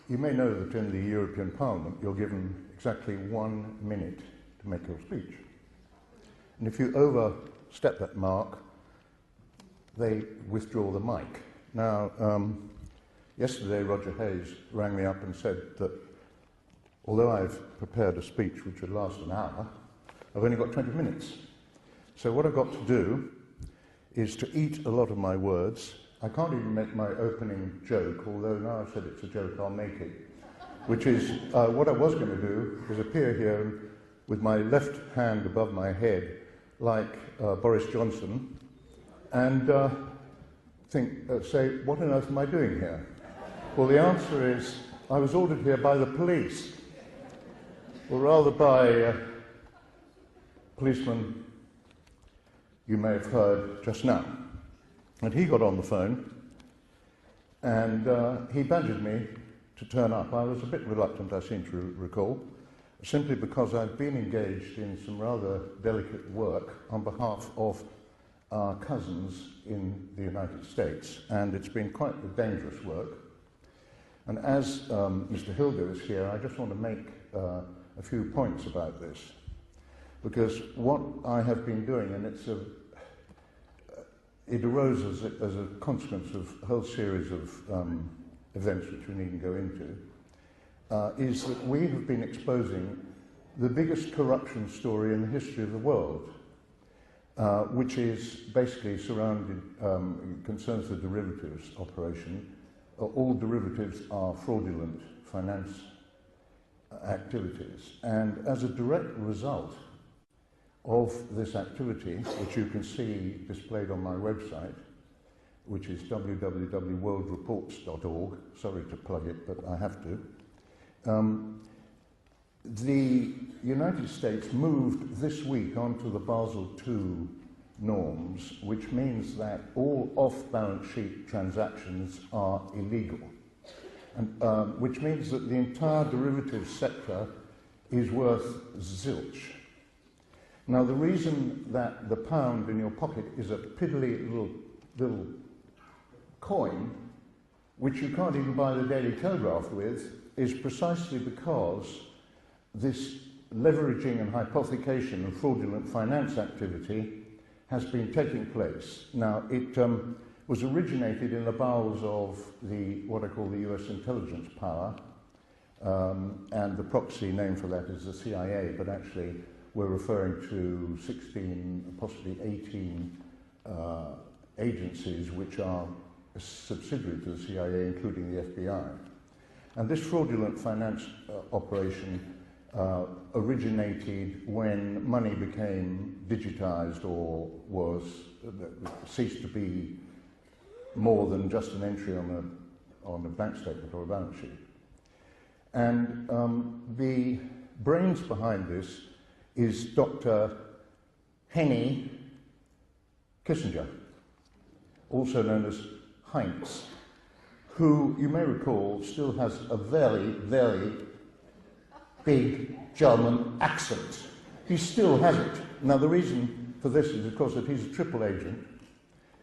You may know that in the European Parliament you're given exactly 1 minute to make your speech. And if you overstep that mark, they withdraw the mic. Now, yesterday Roger Hayes rang me up and said that although I've prepared a speech which would last an hour, I've only got 20 minutes. So what I've got to do is to eat a lot of my words. I can't even make my opening joke, although now I've said it's a joke, I'll make it. Which is, what I was going to do is appear here with my left hand above my head, like Boris Johnson, and say, what on earth am I doing here? Well, the answer is, I was ordered here by the police, or rather by policeman you may have heard just now. And he got on the phone, and he badgered me to turn up. I was a bit reluctant, I seem to recall, simply because I've been engaged in some rather delicate work on behalf of our cousins in the United States, and it's been quite a dangerous work. And as Mr. Hilger is here, I just want to make a few points about this, because what I have been doing, and it arose as a consequence of a whole series of events which we needn't go into, is that we have been exposing the biggest corruption story in the history of the world, which is basically concerns the derivatives operation. All derivatives are fraudulent finance activities, and as a direct result of this activity, which you can see displayed on my website, which is www.worldreports.org. Sorry to plug it, but I have to. The United States moved this week onto the Basel II norms, which means that all off-balance sheet transactions are illegal, and which means that the entire derivatives sector is worth zilch. Now, the reason that the pound in your pocket is a piddly little coin, which you can't even buy the Daily Telegraph with, is precisely because this leveraging and hypothecation and fraudulent finance activity has been taking place. Now, it was originated in the bowels of what I call the US intelligence power, and the proxy name for that is the CIA, but actually we're referring to 16, possibly 18 agencies which are subsidiary to the CIA, including the FBI. And this fraudulent finance operation originated when money became digitized or ceased to be more than just an entry on a bank statement or a balance sheet. And the brains behind this is Dr. Henry Kissinger, also known as Heinz, who you may recall still has a very, very big German accent. He still has it. Now, the reason for this is, of course, that he's a triple agent.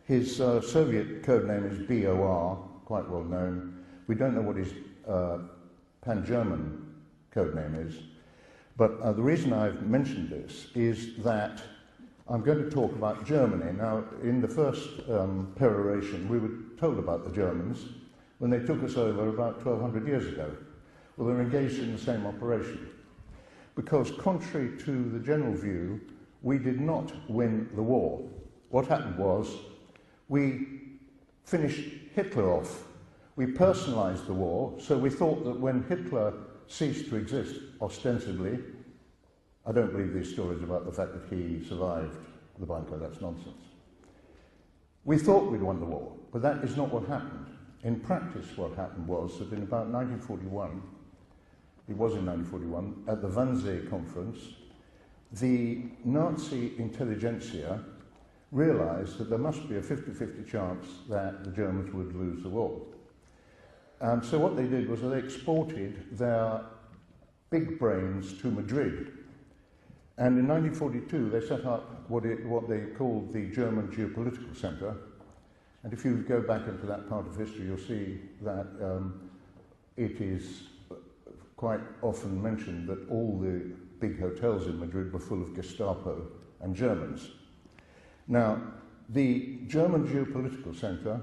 His Soviet code name is BOR, quite well known. We don't know what his Pan-German code name is. But the reason I've mentioned this is that I'm going to talk about Germany. Now, in the first peroration, we were told about the Germans when they took us over about 1,200 years ago. Well, they're engaged in the same operation. Because contrary to the general view, we did not win the war. What happened was we finished Hitler off. We personalized the war, so we thought that when Hitler ceased to exist, ostensibly, I don't believe these stories about the fact that he survived the bunker, that's nonsense. We thought we'd won the war, but that is not what happened. In practice, what happened was that in about 1941, it was in 1941, at the Wannsee Conference, the Nazi intelligentsia realized that there must be a 50-50 chance that the Germans would lose the war. And so what they did was they exported their big brains to Madrid. And in 1942, they set up what they called the German Geopolitical Center. And if you go back into that part of history, you'll see that it is quite often mentioned that all the big hotels in Madrid were full of Gestapo and Germans. Now, the German Geopolitical Center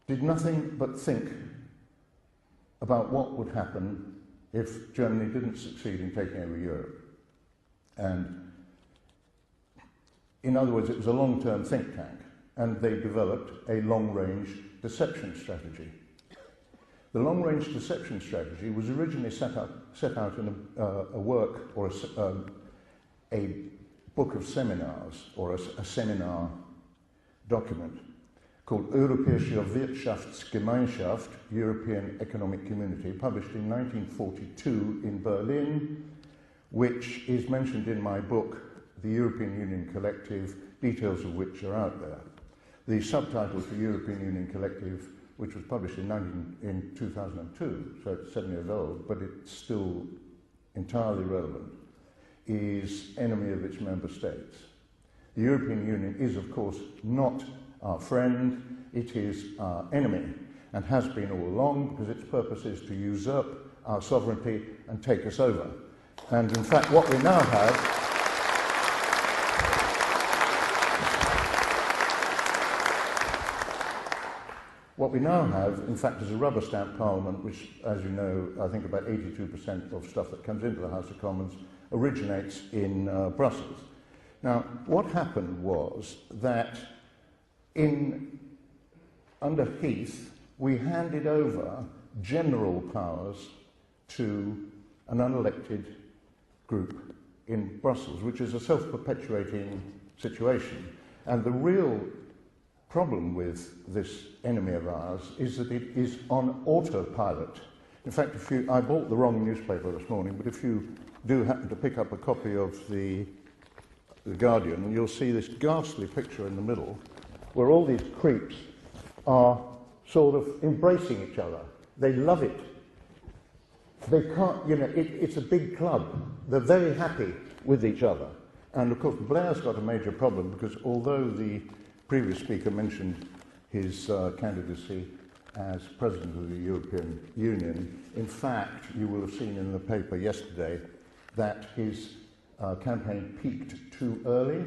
did nothing but think about what would happen if Germany didn't succeed in taking over Europe. And in other words, it was a long-term think tank, and they developed a long-range deception strategy. The long-range deception strategy was originally set out in a work or a book of seminars, or a seminar document called Europäische Wirtschaftsgemeinschaft, European Economic Community, published in 1942 in Berlin, which is mentioned in my book, The European Union Collective, details of which are out there. The subtitle for European Union Collective, which was published in 2002, so it's 7 years old, but it's still entirely relevant, is Enemy of its Member States. The European Union is, of course, not our friend, it is our enemy, and has been all along, because its purpose is to usurp our sovereignty and take us over. And in fact, what we now have in fact, is a rubber stamp parliament, which, as you know, I think about 82% of stuff that comes into the House of Commons originates in Brussels. Now, what happened was that under Heath, we handed over general powers to an unelected group in Brussels, which is a self-perpetuating situation. And the real problem with this enemy of ours is that it is on autopilot. In fact, I bought the wrong newspaper this morning, but if you do happen to pick up a copy of the Guardian, you'll see this ghastly picture in the middle where all these creeps are sort of embracing each other. They love it. They can't, it's a big club. They're very happy with each other. And of course, Blair's got a major problem, because although the previous speaker mentioned his candidacy as President of the European Union, in fact, you will have seen in the paper yesterday that his campaign peaked too early.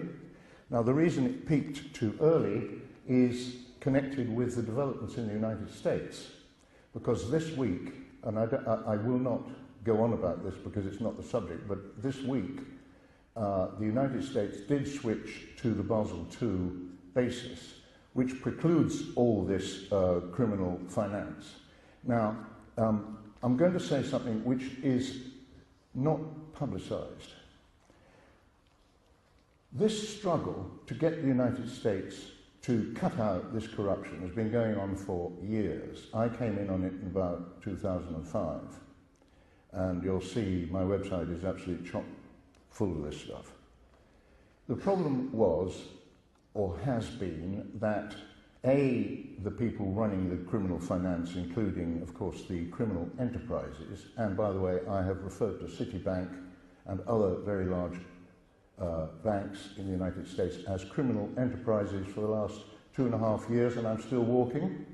Now, the reason it peaked too early is connected with the developments in the United States, because this week, and I will not go on about this because it's not the subject, but this week, the United States did switch to the Basel II basis, which precludes all this criminal finance. Now, I'm going to say something which is not publicized. This struggle to get the United States to cut out this corruption has been going on for years. I came in on it in about 2005, and you'll see my website is absolutely chock full of this stuff. The problem was, or has been, that the people running the criminal finance, including, of course, the criminal enterprises, and by the way, I have referred to Citibank and other very large banks in the United States as criminal enterprises for the last 2.5 years, and I'm still walking.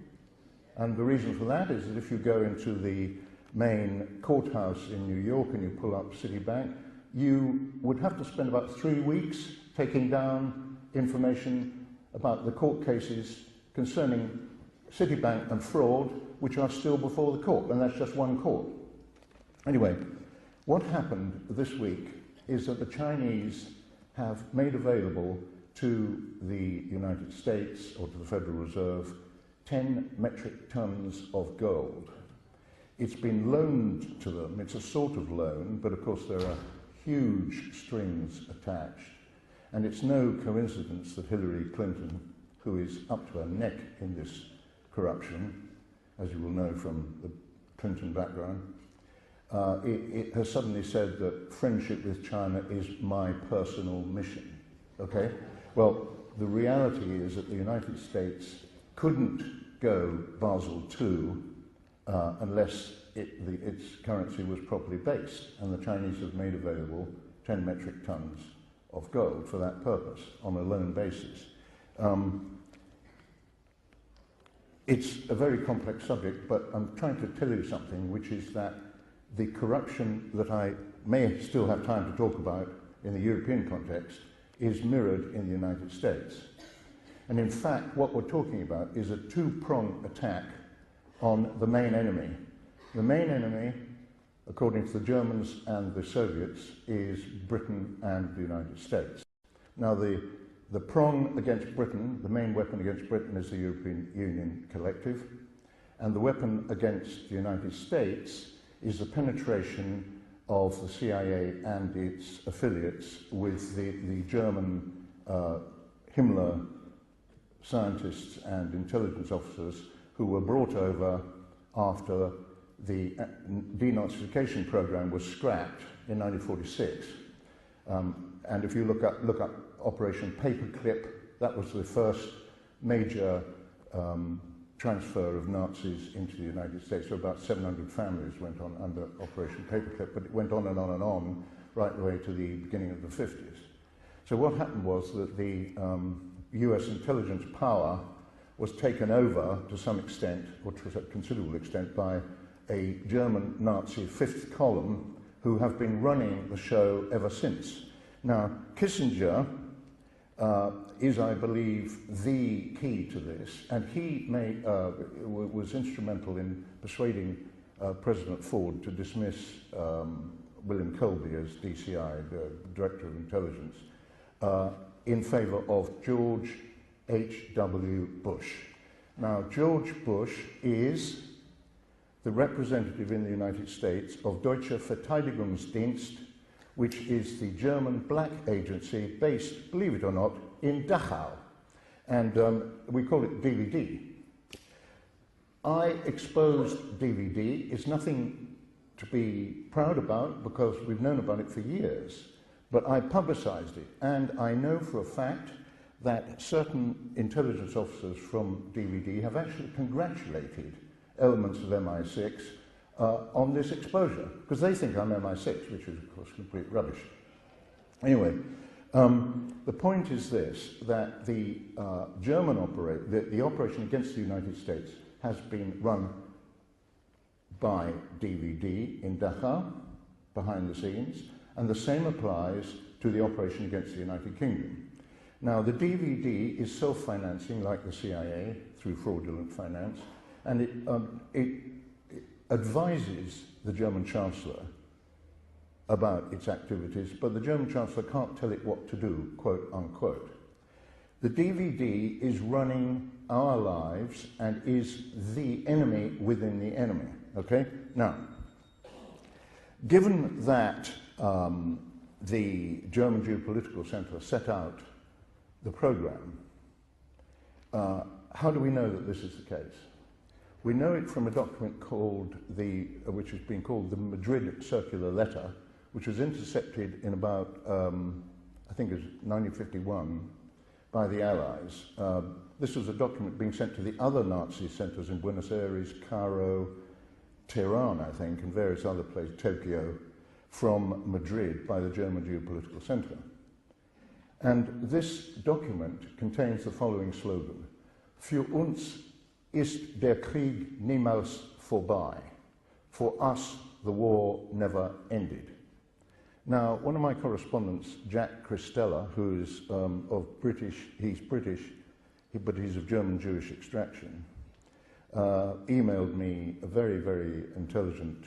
And the reason for that is that if you go into the main courthouse in New York and you pull up Citibank, you would have to spend about 3 weeks taking down information about the court cases concerning Citibank and fraud, which are still before the court, and that's just one court. Anyway, what happened this week is that the Chinese have made available to the United States, or to the Federal Reserve, 10 metric tons of gold. It's been loaned to them. It's a sort of loan, but of course there are huge strings attached. And it's no coincidence that Hillary Clinton, who is up to her neck in this corruption, as you will know from the Clinton background, it has suddenly said that friendship with China is my personal mission. Okay? Well, the reality is that the United States couldn't go Basel II unless its currency was properly based, and the Chinese have made available 10 metric tons of gold for that purpose on a loan basis. It's a very complex subject, but I'm trying to tell you something, which is that the corruption that I may still have time to talk about in the European context is mirrored in the United States. And in fact, what we're talking about is a two-pronged attack on the main enemy. The main enemy, according to the Germans and the Soviets, is Britain and the United States. Now, the prong against Britain, the main weapon against Britain, is the European Union collective, and the weapon against the United States is the penetration of the CIA and its affiliates with the German Himmler scientists and intelligence officers who were brought over after the denazification program was scrapped in 1946. And if you look up Operation Paperclip, that was the first major transfer of Nazis into the United States. So about 700 families went on under Operation Paperclip, but it went on and on and on right the way to the beginning of the 50s. So what happened was that the US intelligence power was taken over to some extent, or to a considerable extent, by a German Nazi fifth column who have been running the show ever since. Now, Kissinger is, I believe, the key to this, and he was instrumental in persuading President Ford to dismiss William Colby as DCI, the Director of Intelligence, in favour of George H.W. Bush. Now, George Bush is the representative in the United States of Deutsche Verteidigungsdienst, which is the German black agency based, believe it or not, in Dachau. And we call it DVD. I exposed DVD. It's nothing to be proud about because we've known about it for years. But I publicized it, and I know for a fact that certain intelligence officers from DVD have actually congratulated elements of MI6 on this exposure, because they think I'm MI6, which is, of course, complete rubbish. Anyway, the point is this, that the the operation against the United States has been run by DVD in Dachau, behind the scenes, and the same applies to the operation against the United Kingdom. Now, the DVD is self-financing, like the CIA, through fraudulent finance, and it advises the German Chancellor about its activities, but the German Chancellor can't tell it what to do, quote unquote. The DVD is running our lives and is the enemy within the enemy, okay? Now, given that the German Geopolitical Center set out the program, how do we know that this is the case? We know it from a document called which has been called the Madrid Circular Letter, which was intercepted in about, I think it was 1951, by the Allies. This was a document being sent to the other Nazi centers in Buenos Aires, Cairo, Tehran, I think, and various other places, Tokyo, from Madrid by the German Geopolitical Center. And this document contains the following slogan: Für uns ist der Krieg niemals vorbei. For us, the war never ended. Now, one of my correspondents, Jack Christella, who is he's British, but he's of German Jewish extraction, emailed me a very, very intelligent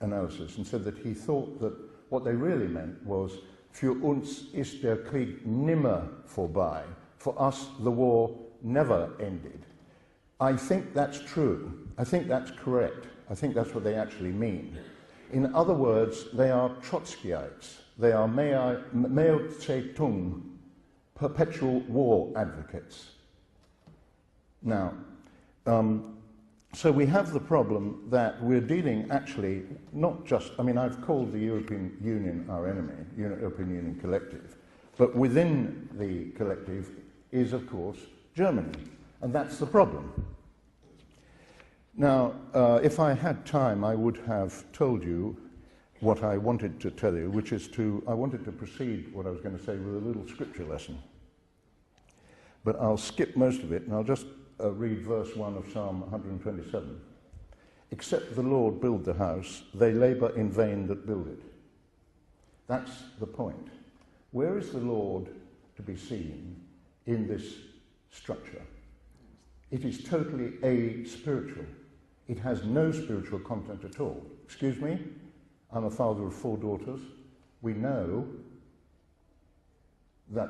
analysis and said that he thought that what they really meant was Für uns ist der Krieg nimmer vorbei. For us, the war never ended. I think that's true. I think that's correct. I think that's what they actually mean. In other words, they are Trotskyites. They are Mao Zedong, perpetual war advocates. Now, so we have the problem that we're dealing actually not just, I mean, I've called the European Union our enemy, European Union collective, but within the collective is, of course, Germany, and that's the problem. Now, if I had time, I would have told you what I wanted to tell you, which is I wanted to proceed what I was going to say with a little scripture lesson. But I'll skip most of it, and I'll just read verse 1 of Psalm 127. Except the Lord build the house, they labour in vain that build it. That's the point. Where is the Lord to be seen in this structure? It is totally aspiritual. It has no spiritual content at all. Excuse me? I'm a father of 4 daughters. We know that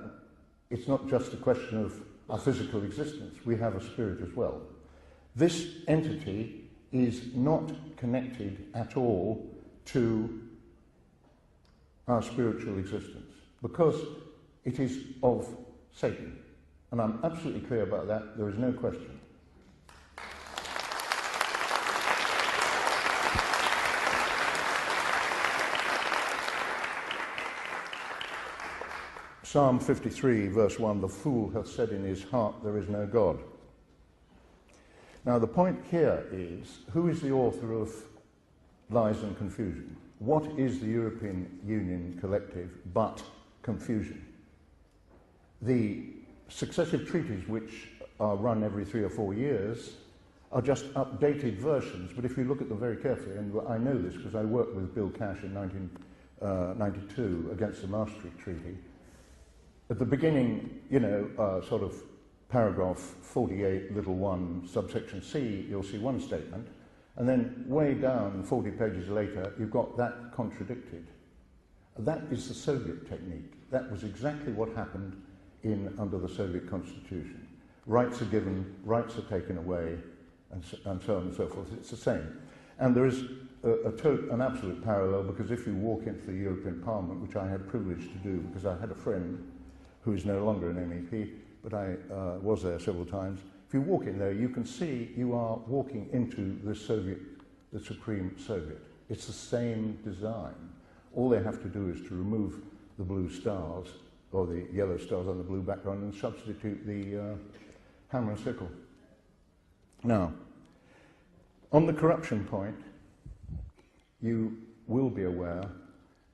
it's not just a question of our physical existence. We have a spirit as well. This entity is not connected at all to our spiritual existence because it is of Satan. And I'm absolutely clear about that. There is no question. Psalm 53, verse 1, the fool hath said in his heart, there is no God. Now, the point here is, who is the author of lies and confusion? What is the European Union collective but confusion? The successive treaties, which are run every 3 or 4 years, are just updated versions. But if you look at them very carefully, and I know this because I worked with Bill Cash in 1992 against the Maastricht Treaty, at the beginning, sort of paragraph 48, little 1, subsection C, you'll see one statement, and then way down, 40 pages later, you've got that contradicted. That is the Soviet technique. That was exactly what happened under the Soviet Constitution. Rights are given, rights are taken away, and so on and so forth. It's the same. And there is an absolute parallel, because if you walk into the European Parliament, which I had privilege to do, because I had a friend who is no longer an MEP, but I was there several times. If you walk in there, you can see you are walking into the Supreme Soviet. It's the same design. All they have to do is to remove the blue stars, or the yellow stars on the blue background, and substitute the hammer and sickle. Now, on the corruption point, you will be aware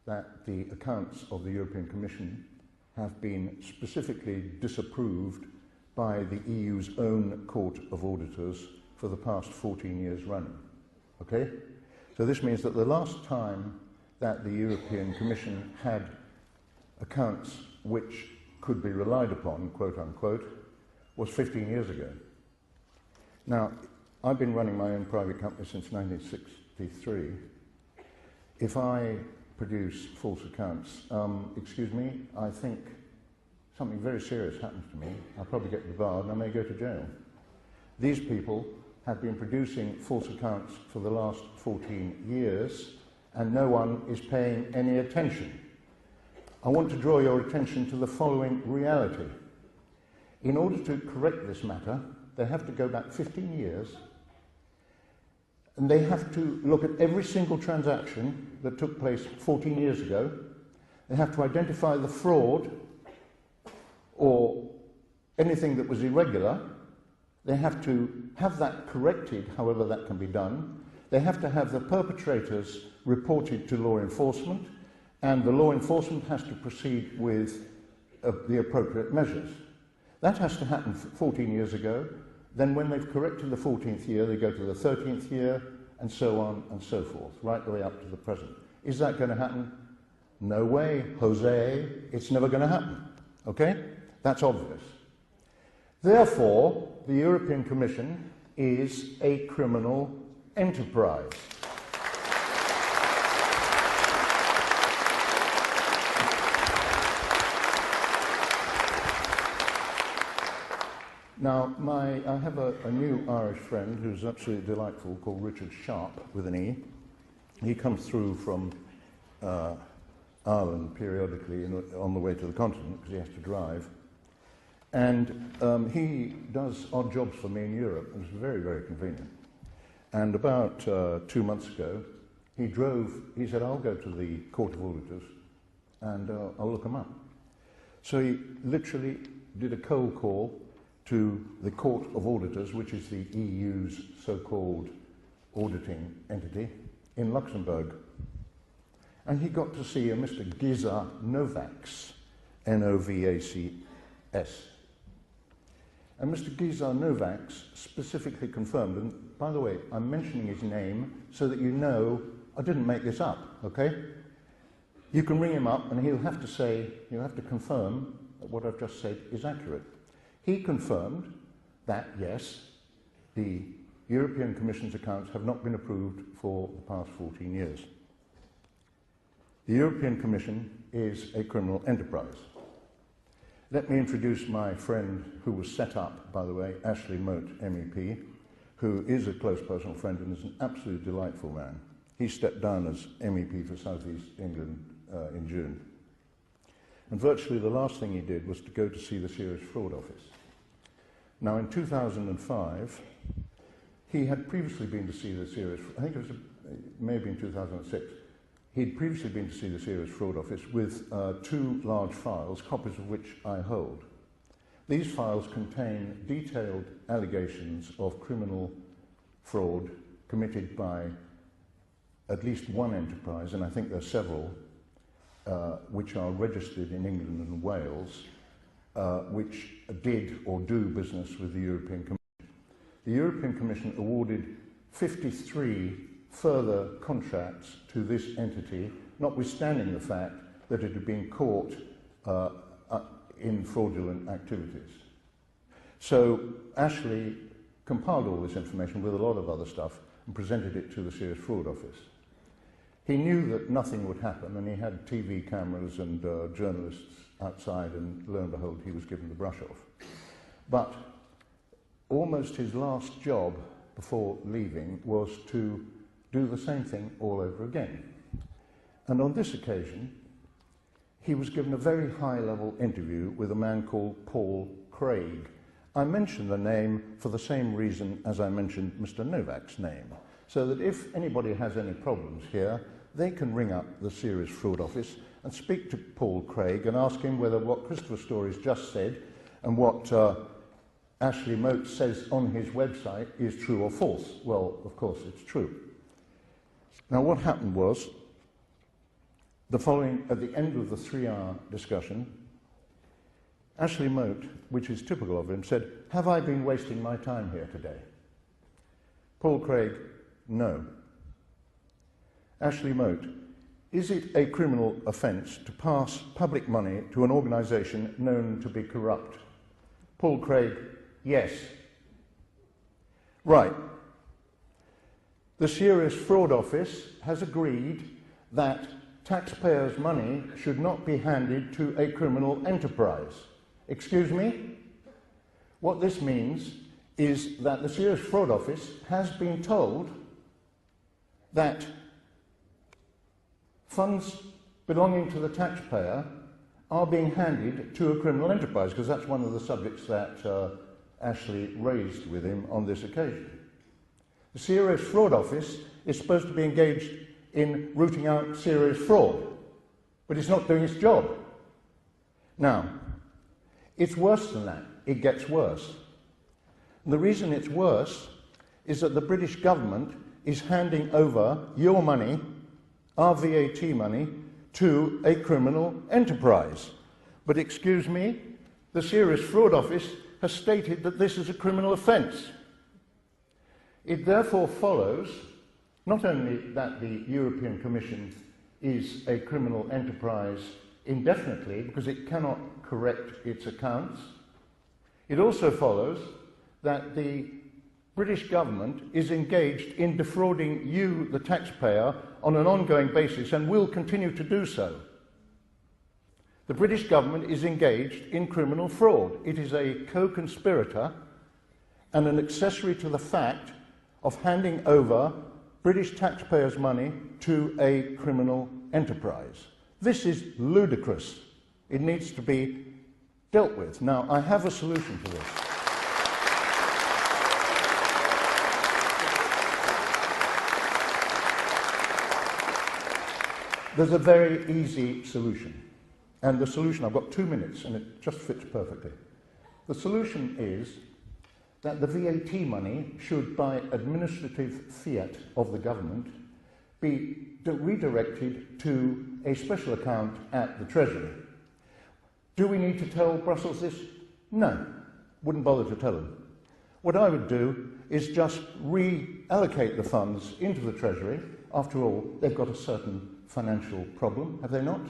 that the accounts of the European Commission have been specifically disapproved by the EU's own Court of Auditors for the past 14 years running. Okay? So this means that the last time that the European Commission had accounts which could be relied upon, quote unquote, was 15 years ago. Now, I've been running my own private company since 1963. If I produce false accounts, excuse me, I think something very serious happens to me. I'll probably get debarred and I may go to jail. These people have been producing false accounts for the last 14 years and no one is paying any attention. I want to draw your attention to the following reality. In order to correct this matter, they have to go back 15 years and they have to look at every single transaction that took place 14 years ago. They have to identify the fraud or anything that was irregular. They have to have that corrected, however that can be done. They have to have the perpetrators reported to law enforcement, and the law enforcement has to proceed with the appropriate measures. That has to happen 14 years ago. Then when they've corrected the 14th year, they go to the 13th year, and so on and so forth, right the way up to the present. Is that going to happen? No way, Jose. It's never going to happen. Okay? That's obvious. Therefore, the European Commission is a criminal enterprise. Now, I have a new Irish friend who's absolutely delightful called Richard Sharp, with an E. He comes through from Ireland periodically on the way to the continent because he has to drive. And he does odd jobs for me in Europe, and it's very, very convenient. And about 2 months ago, he said, I'll go to the Court of Auditors and I'll look them up. So he literally did a cold call to the Court of Auditors, which is the EU's so-called auditing entity, in Luxembourg. and he got to see a Mr. Giza Novaks, N-O-V-A-C-S. And Mr. Giza Novaks specifically confirmed, and by the way, I'm mentioning his name so that you know I didn't make this up, okay? You can ring him up and he'll have to confirm that what I've just said is accurate. He confirmed that, yes, the European Commission's accounts have not been approved for the past 14 years. The European Commission is a criminal enterprise. Let me introduce my friend who was set up, by the way, Ashley Moat, MEP, who is a close personal friend and is an absolutely delightful man. He stepped down as MEP for South East England in June. And virtually the last thing he did was to go to see the Serious Fraud Office. Now, in 2005, he had previously been to see the Serious, I think it may have been 2006, he'd previously been to see the Serious Fraud Office with two large files, copies of which I hold. These files contain detailed allegations of criminal fraud committed by at least one enterprise, and I think there are several, which are registered in England and Wales, which did or do business with the European Commission. The European Commission awarded 53 further contracts to this entity, notwithstanding the fact that it had been caught in fraudulent activities. So Ashley compiled all this information with a lot of other stuff and presented it to the Serious Fraud Office. He knew that nothing would happen, and he had TV cameras and journalists outside, and lo and behold, he was given the brush off. But almost his last job before leaving was to do the same thing all over again. And on this occasion, he was given a very high-level interview with a man called Paul Craig. I mention the name for the same reason as I mentioned Mr. Novak's name, so that if anybody has any problems here, they can ring up the Serious Fraud Office and speak to Paul Craig and ask him whether what Christopher Stories just said and what Ashley Moat says on his website is true or false. Well, of course, it's true. Now, what happened was, at the end of the 3-hour discussion, Ashley Moat, which is typical of him, said, "Have I been wasting my time here today?" Paul Craig, no. Ashley Moat, is it a criminal offence to pass public money to an organisation known to be corrupt? Paul Craig, yes. Right. The Serious Fraud Office has agreed that taxpayers' money should not be handed to a criminal enterprise. Excuse me? What this means is that the Serious Fraud Office has been told that funds belonging to the taxpayer are being handed to a criminal enterprise, because that's one of the subjects that Ashley raised with him on this occasion. The Serious Fraud Office is supposed to be engaged in rooting out serious fraud, but it's not doing its job. Now, it's worse than that. It gets worse. And the reason it's worse is that the British government is handing over your money, our VAT money, to a criminal enterprise. But excuse me, the Serious Fraud Office has stated that this is a criminal offence. It therefore follows not only that the European Commission is a criminal enterprise indefinitely because it cannot correct its accounts, it also follows that the British government is engaged in defrauding you, the taxpayer, on an ongoing basis and will continue to do so. The British government is engaged in criminal fraud. It is a co-conspirator and an accessory to the fact of handing over British taxpayers' money to a criminal enterprise. This is ludicrous. It needs to be dealt with. Now, I have a solution to this. There's a very easy solution. And the solution, I've got 2 minutes, and it just fits perfectly. The solution is that the VAT money should, by administrative fiat of the government, be redirected to a special account at the Treasury. Do we need to tell Brussels this? No. Wouldn't bother to tell them. What I would do is just reallocate the funds into the Treasury. After all, they've got a certain financial problem, have they not?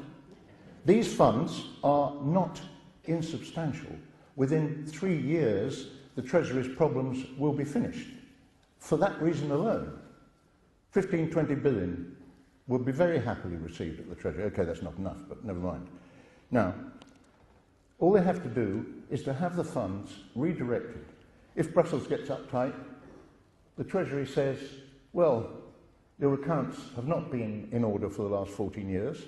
These funds are not insubstantial. Within 3 years, the Treasury's problems will be finished. For that reason alone, 15, 20 billion will be very happily received at the Treasury. Okay, that's not enough, but never mind. Now, all they have to do is to have the funds redirected. If Brussels gets uptight, the Treasury says, well, your accounts have not been in order for the last 14 years.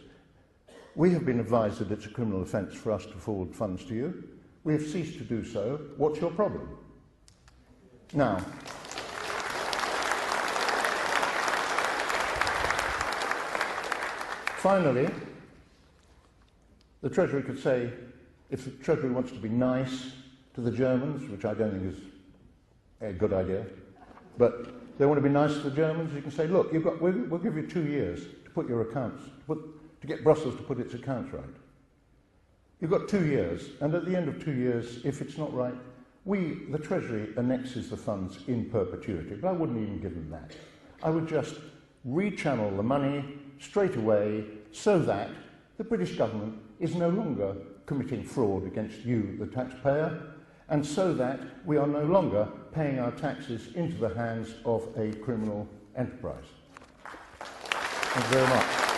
We have been advised that it's a criminal offence for us to forward funds to you. We have ceased to do so. What's your problem? Now, finally, the Treasury could say, if the Treasury wants to be nice to the Germans, which I don't think is a good idea, but they want to be nice to the Germans, you can say, look, we'll give you 2 years to put your accounts, to get Brussels to put its accounts right. You've got 2 years, and at the end of 2 years, if it's not right, the Treasury annexes the funds in perpetuity, but I wouldn't even give them that. I would just rechannel the money straight away so that the British government is no longer committing fraud against you, the taxpayer, and so that we are no longer paying our taxes into the hands of a criminal enterprise. Thank you very much.